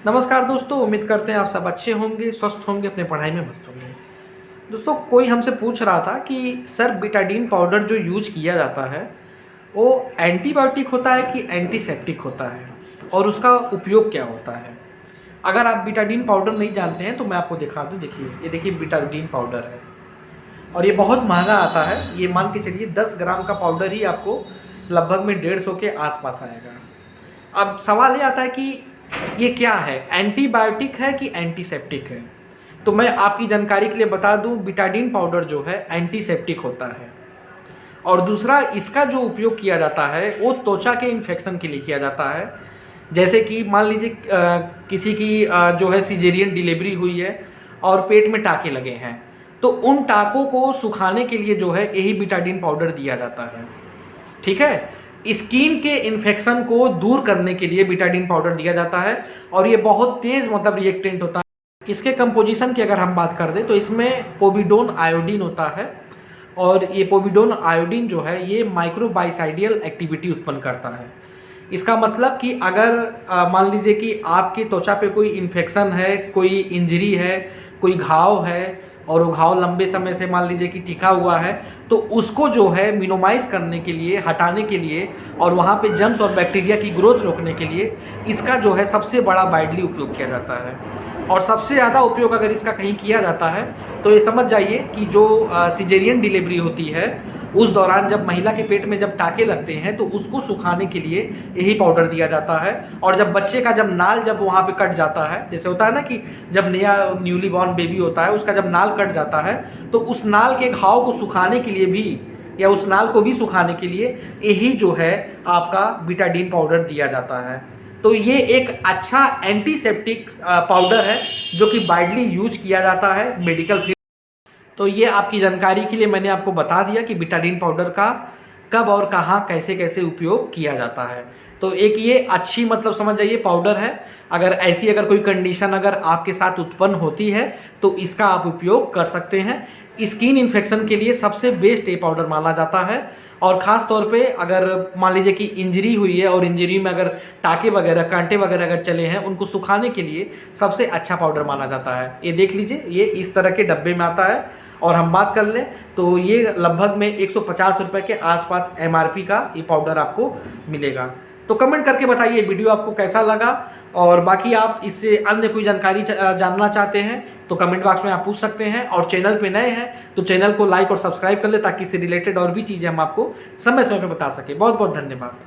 नमस्कार दोस्तों, उम्मीद करते हैं आप सब अच्छे होंगे, स्वस्थ होंगे, अपने पढ़ाई में मस्त होंगे। दोस्तों, कोई हमसे पूछ रहा था कि सर बीटाडीन पाउडर जो यूज किया जाता है वो एंटीबायोटिक होता है कि एंटीसेप्टिक होता है और उसका उपयोग क्या होता है। अगर आप बीटाडीन पाउडर नहीं जानते हैं तो मैं आपको दिखा दूं। देखिए, ये देखिए बीटाडीन पाउडर है और ये बहुत महंगा आता है। ये मान के चलिए 10 ग्राम का पाउडर ही आपको लगभग में 150 के आसपास आएगा। अब सवाल ये आता है कि ये क्या है, एंटीबायोटिक है कि एंटीसेप्टिक है। तो मैं आपकी जानकारी के लिए बता दूं, बीटाडीन पाउडर जो है एंटीसेप्टिक होता है और दूसरा इसका जो उपयोग किया जाता है वो त्वचा के इन्फेक्शन के लिए किया जाता है। जैसे कि मान लीजिए किसी की जो है सिजेरियन डिलीवरी हुई है और पेट में टाँके लगे हैं, तो उन टाँकों को सुखाने के लिए जो है यही बीटाडीन पाउडर दिया जाता है। ठीक है, स्किन के इन्फेक्शन को दूर करने के लिए बीटाडीन पाउडर दिया जाता है और ये बहुत तेज रिएक्टेंट होता है। इसके कंपोजिशन की अगर हम बात कर दें तो इसमें पोविडोन आयोडीन होता है और ये पोविडोन आयोडीन जो है ये माइक्रोबाइसाइडियल एक्टिविटी उत्पन्न करता है। इसका मतलब कि अगर मान लीजिए कि आपकी त्वचा पे कोई इन्फेक्शन है, कोई इंजरी है, कोई घाव है और वो घाव लंबे समय से मान लीजिए कि टिका हुआ है, तो उसको जो है मिनिमाइज करने के लिए, हटाने के लिए और वहाँ पे जर्म्स और बैक्टीरिया की ग्रोथ रोकने के लिए इसका जो है सबसे बड़ा वाइडली उपयोग किया जाता है। और सबसे ज़्यादा उपयोग अगर इसका कहीं किया जाता है तो ये समझ जाइए कि जो सिजेरियन डिलीवरी होती है उस दौरान जब महिला के पेट में जब टाँके लगते हैं तो उसको सुखाने के लिए यही पाउडर दिया जाता है। और जब बच्चे का जब नाल जब वहाँ पे कट जाता है, जैसे होता है ना कि जब नया न्यूली बॉर्न बेबी होता है उसका जब नाल कट जाता है तो उस नाल के घाव को सुखाने के लिए भी या उस नाल को भी सुखाने के लिए यही जो है आपका बीटाडीन पाउडर दिया जाता है। तो ये एक अच्छा एंटीसेप्टिक पाउडर है जो कि वाइडली यूज किया जाता है मेडिकल फील्ड। तो ये आपकी जानकारी के लिए मैंने आपको बता दिया कि बीटाडीन पाउडर का कब और कहाँ कैसे कैसे उपयोग किया जाता है। तो एक ये अच्छी समझ जाइए पाउडर है। अगर कोई कंडीशन अगर आपके साथ उत्पन्न होती है तो इसका आप उपयोग कर सकते हैं। स्किन इन्फेक्शन के लिए सबसे बेस्ट ये पाउडर माना जाता है और ख़ास तौर पे अगर मान लीजिए कि इंजरी हुई है और इंजरी में अगर टाँके वगैरह, कांटे वगैरह अगर चले हैं, उनको सुखाने के लिए सबसे अच्छा पाउडर माना जाता है। ये देख लीजिए, ये इस तरह के डब्बे में आता है और हम बात कर लें तो ये लगभग में 150 रुपये के आसपास MRP का ये पाउडर आपको मिलेगा। तो कमेंट करके बताइए वीडियो आपको कैसा लगा और बाकी आप इससे अन्य कोई जानकारी जानना चाहते हैं तो कमेंट बॉक्स में आप पूछ सकते हैं। और चैनल पे नए हैं तो चैनल को लाइक और सब्सक्राइब कर ले ताकि इससे रिलेटेड और भी चीज़ें हम आपको समय समय पर बता सकें। बहुत बहुत धन्यवाद।